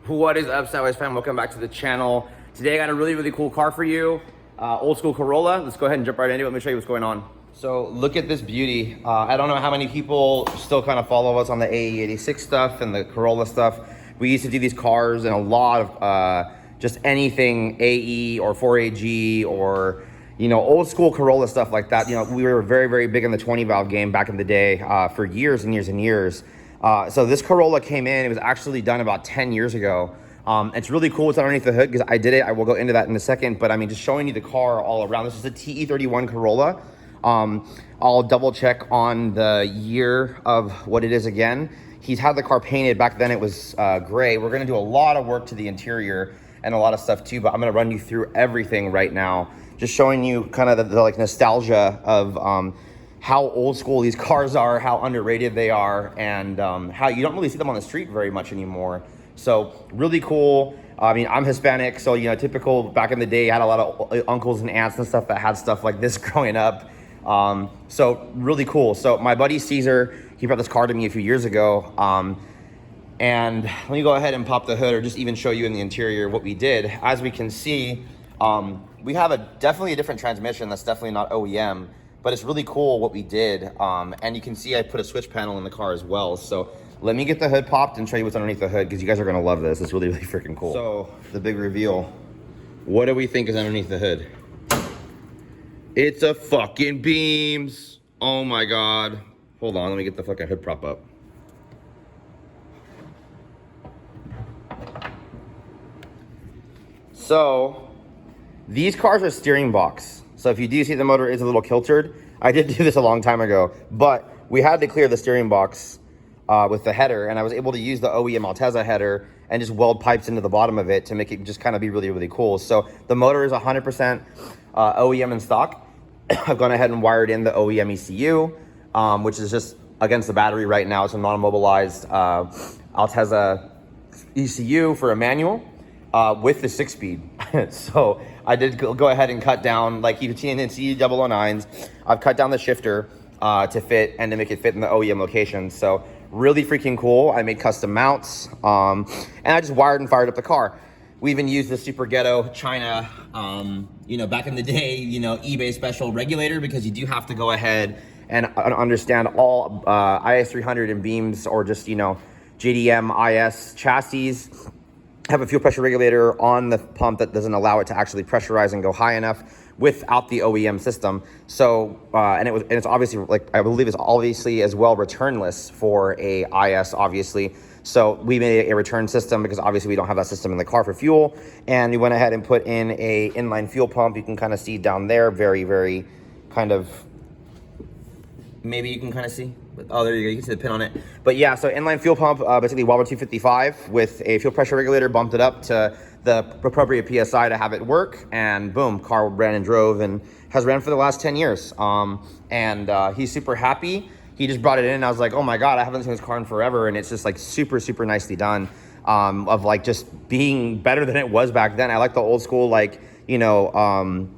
What is up, Sideways fam? Welcome back to the channel. Today I got a really cool car for you. Old School Corolla. Let's go ahead and jump right into it. Let me show you what's going on. So look at this beauty. I don't know how many people still kind of follow us on the AE86 stuff and the Corolla stuff. We used to do these cars in a lot of just anything AE or 4AG or, you know, old school Corolla stuff like that. You know, we were very big in the 20 valve game back in the day for years and years. So this Corolla came in, it was actually done about 10 years ago. It's really cool. It's underneath the hood because I did it. I will go into that in a second, but I mean, just showing you the car all around. This is a Te31 Corolla. I'll double check on the year of what it is again. He's had the car painted. Back then it was gray. We're gonna do a lot of work to the interior and a lot of stuff too, but I'm gonna run you through everything right now. Just showing you kind of the like nostalgia of how old school these cars are, how underrated they are, and how you don't really see them on the street very much anymore. So really cool. I mean, I'm Hispanic, so you know, typical back in the day, I had a lot of uncles and aunts and stuff that had stuff like this growing up. So really cool. So my buddy Cesar, he brought this car to me a few years ago. And let me go ahead and pop the hood or just even show you in the interior what we did. As we can see, we have definitely a different transmission that's definitely not OEM. But it's really cool what we did. And you can see I put a switch panel in the car as well. So let me get the hood popped and show you what's underneath the hood because you guys are gonna love this. It's really freaking cool. So the big reveal. What do we think is underneath the hood? It's a fucking Beams. Oh my God. Hold on, let me get the fucking hood prop up. So these cars are steering box. So if you do see the motor is a little kiltered, I did do this a long time ago, but we had to clear the steering box with the header, and I was able to use the OEM Alteza header and just weld pipes into the bottom of it to make it just kind of be really cool. So the motor is 100% OEM in stock. I've gone ahead and wired in the OEM ECU, which is just against the battery right now. It's a non-mobilized Alteza ECU for a manual. With the 6-speed. So I did go ahead and cut down, like you can see in the C009s, I've cut down the shifter to fit and to make it fit in the OEM location. So really freaking cool. I made custom mounts and I just wired and fired up the car. We even used the super ghetto China, you know, back in the day, you know, eBay special regulator, because you do have to go ahead and understand all IS300 and beams, or just, you know, JDM IS chassis have a fuel pressure regulator on the pump that doesn't allow it to actually pressurize and go high enough without the OEM system. So, and it's obviously, like, I believe it's obviously as well returnless for a IS, obviously. So we made a return system because obviously we don't have that system in the car for fuel. And we went ahead and put in a inline fuel pump. You can kind of see down there, very kind of, maybe you can kind of see. Oh, there you go. You can see the pin on it. But yeah, so inline fuel pump, basically Wobber 255 with a fuel pressure regulator, bumped it up to the appropriate PSI to have it work. And boom, car ran and drove and has ran for the last 10 years. He's super happy. He just brought it in and I was like, oh my God, I haven't seen this car in forever. And it's just like super nicely done, of like just being better than it was back then. I like the old school, like, you know,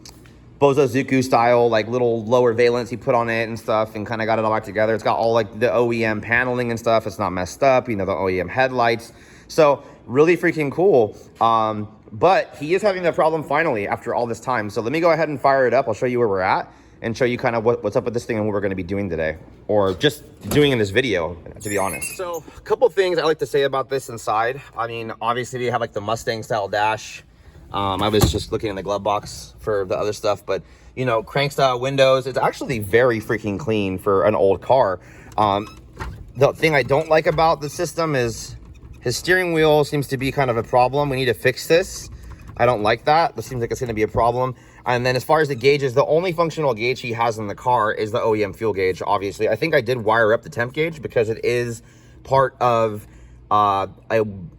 Bozozuku style, like little lower valence he put on it and stuff, and kind of got it all back together. It's got all like the OEM paneling and stuff. It's not messed up, you know, the OEM headlights. So really freaking cool. But he is having that problem finally after all this time. So let me go ahead and fire it up. I'll show you where we're at and show you kind of what's up with this thing and what we're going to be doing today, or just doing in this video, to be honest. So a couple things I like to say about this inside. I mean, obviously we have like the Mustang style dash. I was just looking in the glove box for the other stuff, but you know, crank style windows. It's actually very freaking clean for an old car. The thing I don't like about the system is his steering wheel seems to be kind of a problem. We need to fix this. I don't like that. This seems like it's going to be a problem. And then as far as the gauges, the only functional gauge he has in the car is the OEM fuel gauge, obviously. I think I did wire up the temp gauge because it is part of a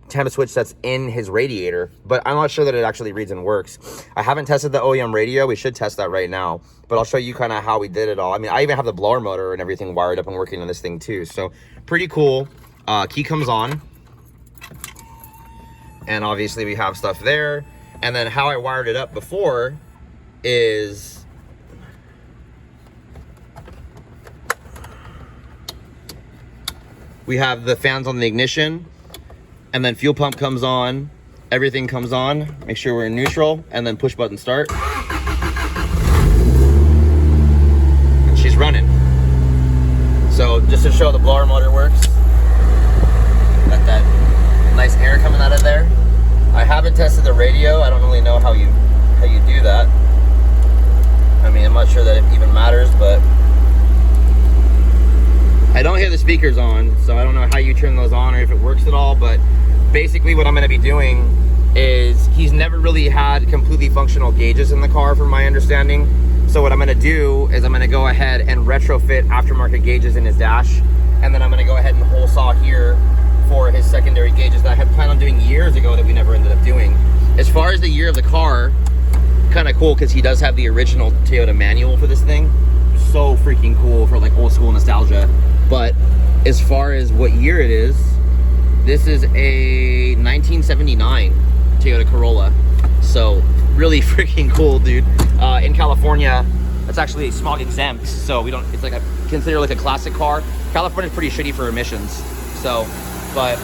temp switch that's in his radiator, but I'm not sure that it actually reads and works. I haven't tested the OEM radio. We should test that right now, but I'll show you kind of how we did it all. I mean, I even have the blower motor and everything wired up and working on this thing too. So pretty cool. Key comes on, and obviously we have stuff there. And then how I wired it up before is we have the fans on the ignition. and then fuel pump comes on, everything comes on, make sure we're in neutral, and then push button start. And she's running. So just to show the blower motor works, got that nice air coming out of there. I haven't tested the radio. I don't really know how you do that. I mean, I'm not sure that it even matters, but I don't hear the speakers on, so I don't know how you turn those on or if it works at all. But basically what I'm going to be doing is, he's never really had completely functional gauges in the car from my understanding. So what I'm going to do is I'm going to go ahead and retrofit aftermarket gauges in his dash, and then I'm going to go ahead and hole saw here for his secondary gauges that I had planned on doing years ago that we never ended up doing. As far as the year of the car, kind of cool because he does have the original Toyota manual for this thing. So freaking cool for like old school nostalgia. But as far as what year it is, this is a 1979 Toyota Corolla. So really freaking cool, dude. In California, it's actually smog exempt, so we don't, it's like considered like a classic car. California's pretty shitty for emissions. So, but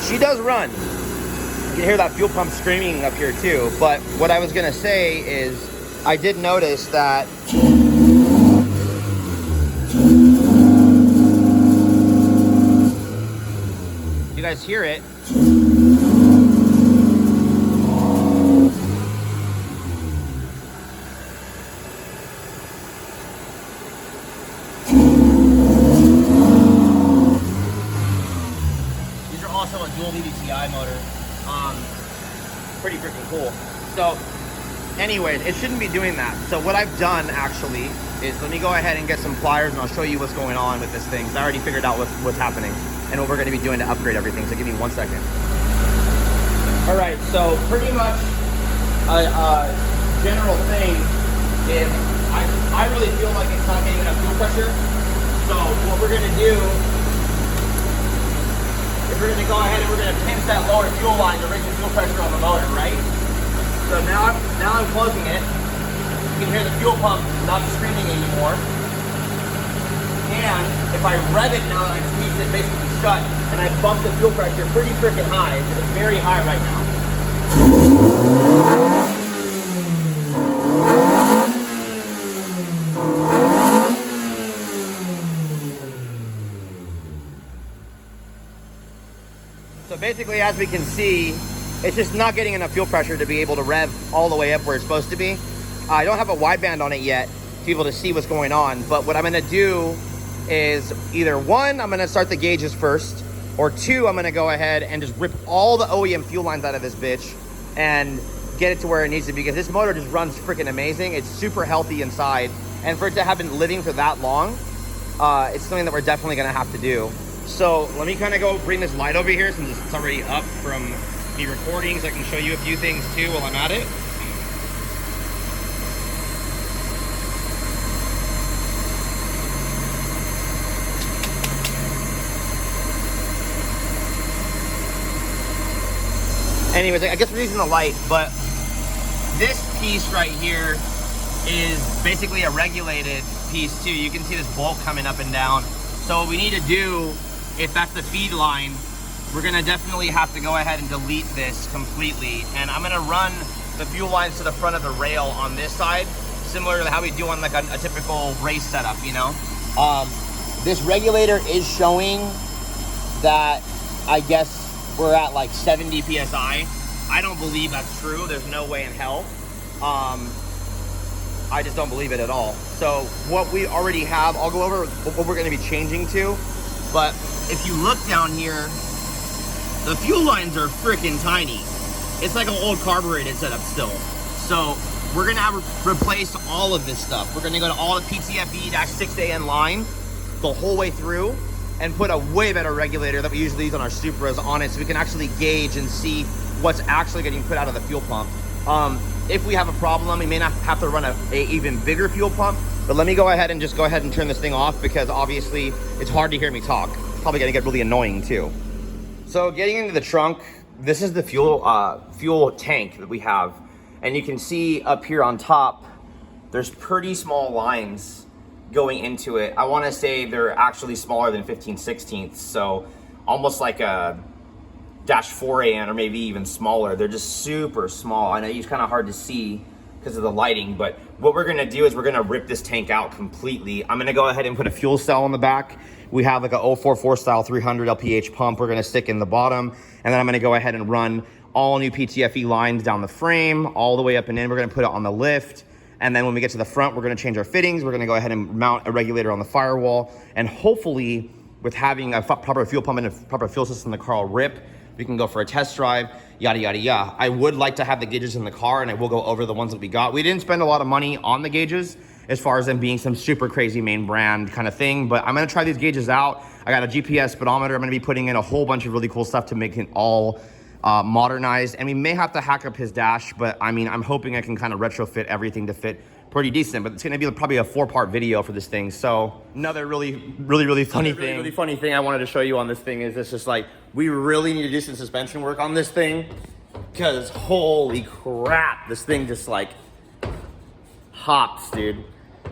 she does run. You can hear that fuel pump screaming up here too. But what I was gonna say is, I did notice that you guys hear it. These are also a dual VVTi motor. Pretty freaking cool. So anyways, it shouldn't be doing that. So what I've done actually is, let me go ahead and get some pliers and I'll show you what's going on with this thing. I already figured out what's happening and what we're going to be doing to upgrade everything. So give me 1 second. All right, so pretty much a general thing is, I really feel like it's not getting enough fuel pressure. So what we're going to do is we're going to go ahead and we're going to pinch that lower fuel line to raise the fuel pressure on the motor, right? So now I'm closing it. You can hear the fuel pump not screaming anymore. And if I rev it now that I squeeze it basically shut, and I bump the fuel pressure pretty freaking high, it's very high right now. So basically, as we can see, it's just not getting enough fuel pressure to be able to rev all the way up where it's supposed to be. I don't have a wideband on it yet to be able to see what's going on, but what I'm gonna do is either one, I'm gonna start the gauges first, or two, I'm gonna go ahead and just rip all the OEM fuel lines out of this bitch and get it to where it needs to be, because this motor just runs freaking amazing. It's super healthy inside, and for it to have been living for that long, it's something that we're definitely gonna have to do. So let me kind of go bring this light over here since it's already up from me recording, so I can show you a few things too while I'm at it. Anyways, I guess we're using the light, but this piece right here is basically a regulated piece too. You can see this bolt coming up and down. So what we need to do, if that's the feed line, we're gonna definitely have to go ahead and delete this completely. And I'm gonna run the fuel lines to the front of the rail on this side, similar to how we do on like a typical race setup, you know? This regulator is showing that, I guess, we're at like 70 PSI. I don't believe that's true. There's no way in hell. I just don't believe it at all. So what we already have, I'll go over what we're gonna be changing to. But if you look down here, the fuel lines are freaking tiny. It's like an old carbureted setup still. So we're gonna have replace all of this stuff. We're gonna go to all the PTFE-6AN line the whole way through and put a way better regulator that we usually use on our Supras on it, so we can actually gauge and see what's actually getting put out of the fuel pump. If we have a problem, we may not have to run a even bigger fuel pump, but let me go ahead and just go ahead and turn this thing off, because obviously it's hard to hear me talk. It's probably gonna get really annoying too. So getting into the trunk, this is the fuel tank that we have. And you can see up here on top, there's pretty small lines going into it. I wanna say they're actually smaller than 15/16, so almost like a -4AN or maybe even smaller. They're just super small. I know it's kind of hard to see because of the lighting, but what we're gonna do is we're gonna rip this tank out completely. I'm gonna go ahead and put a fuel cell on the back. We have like a 044 style 300 LPH pump we're gonna stick in the bottom, and then I'm gonna go ahead and run all new PTFE lines down the frame, all the way up and in. We're gonna put it on the lift. And then when we get to the front, we're gonna change our fittings. We're gonna go ahead and mount a regulator on the firewall. And hopefully, with having a proper fuel pump and a proper fuel system, the car will rip. We can go for a test drive, yada, yada, yada. I would like to have the gauges in the car, and I will go over the ones that we got. We didn't spend a lot of money on the gauges as far as them being some super crazy main brand kind of thing, but I'm gonna try these gauges out. I got a GPS speedometer. I'm gonna be putting in a whole bunch of really cool stuff to make it all modernized, and we may have to hack up his dash, but I mean, I'm hoping I can kind of retrofit everything to fit pretty decent, but it's gonna be probably a 4-part video for this thing. So another really funny thing I wanted to show you on this thing is it's just like, we really need to do some suspension work on this thing, because holy crap, this thing just like hops, dude.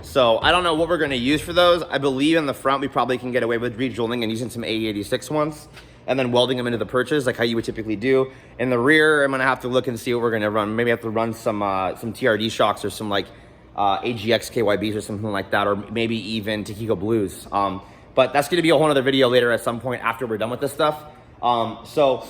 So I don't know what we're gonna use for those. I believe in the front, we probably can get away with retooling and using some AE86 ones, and then welding them into the perches like how you would typically do. In the rear, I'm gonna have to look and see what we're gonna run. Maybe I have to run some TRD shocks or some like AGX KYBs or something like that, or maybe even Takiko Blues. But that's gonna be a whole other video later at some point after we're done with this stuff. So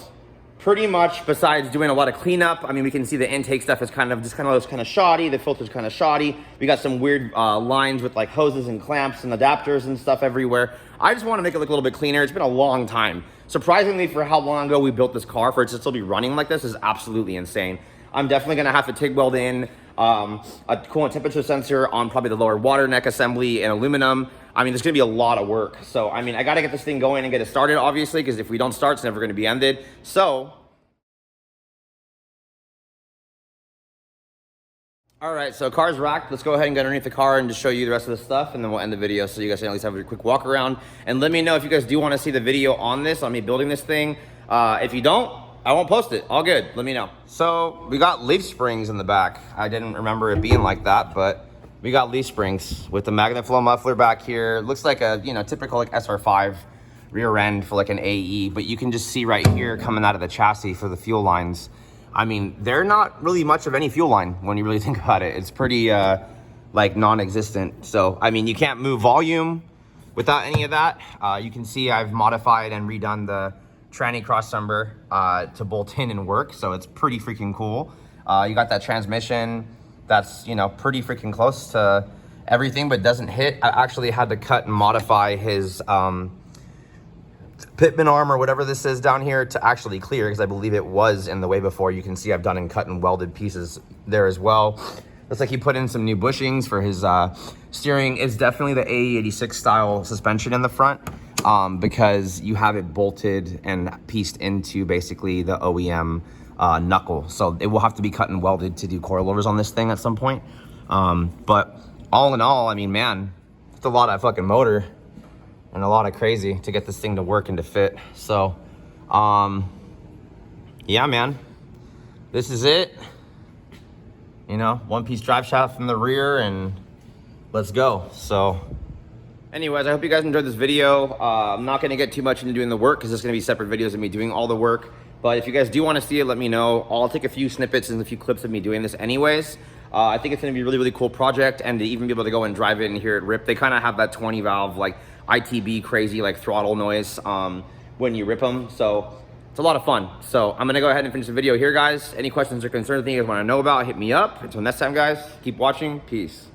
pretty much besides doing a lot of cleanup, I mean, we can see the intake stuff is kind of shoddy. The filter's kind of shoddy. We got some weird lines with like hoses and clamps and adapters and stuff everywhere. I just want to make it look a little bit cleaner. It's been a long time. Surprisingly, for how long ago we built this car, for it to still be running like this is absolutely insane. I'm definitely gonna have to TIG weld in a coolant temperature sensor on probably the lower water neck assembly in aluminum. I mean, there's gonna be a lot of work. So, I mean, I gotta get this thing going and get it started, obviously, because if we don't start, it's never gonna be ended. So, all right, so car's racked. Let's go ahead and get underneath the car and just show you the rest of the stuff, and then we'll end the video so you guys can at least have a quick walk around. And let me know if you guys do want to see the video on this, on me building this thing. If you don't, I won't post it. All good. Let me know. So we got leaf springs in the back. I didn't remember it being like that, but we got leaf springs with the magnet flow muffler back here. It looks like a, you know, typical like SR5 rear end for like an AE, but you can just see right here coming out of the chassis for the fuel lines. I mean, they're not really much of any fuel line when you really think about it. It's pretty like non-existent. So, I mean, you can't move volume without any of that. You can see I've modified and redone the tranny crossmember to bolt in and work. So it's pretty freaking cool. You got that transmission that's, you know, pretty freaking close to everything, but doesn't hit. I actually had to cut and modify his pitman arm or whatever this is down here to actually clear, because I believe it was in the way before. You can see I've done and cut and welded pieces there as well. Looks like he put in some new bushings for his steering. It's definitely the AE86 style suspension in the front, because you have it bolted and pieced into basically the OEM knuckle. So it will have to be cut and welded to do coilovers on this thing at some point. But all in all, I mean, man, it's a lot of fucking motor and a lot of crazy to get this thing to work and to fit. So, yeah, man, this is it. You know, one-piece drive shaft from the rear, and let's go. So, anyways, I hope you guys enjoyed this video. I'm not gonna get too much into doing the work because there's gonna be separate videos of me doing all the work. But if you guys do wanna see it, let me know. I'll take a few snippets and a few clips of me doing this anyways. I think it's gonna be a really cool project, and to even be able to go and drive it and hear it rip. They kind of have that 20 valve, like ITB crazy, like throttle noise when you rip them. So it's a lot of fun. So I'm gonna go ahead and finish the video here, guys. Any questions or concerns that you guys wanna know about, hit me up. Until next time, guys, keep watching. Peace.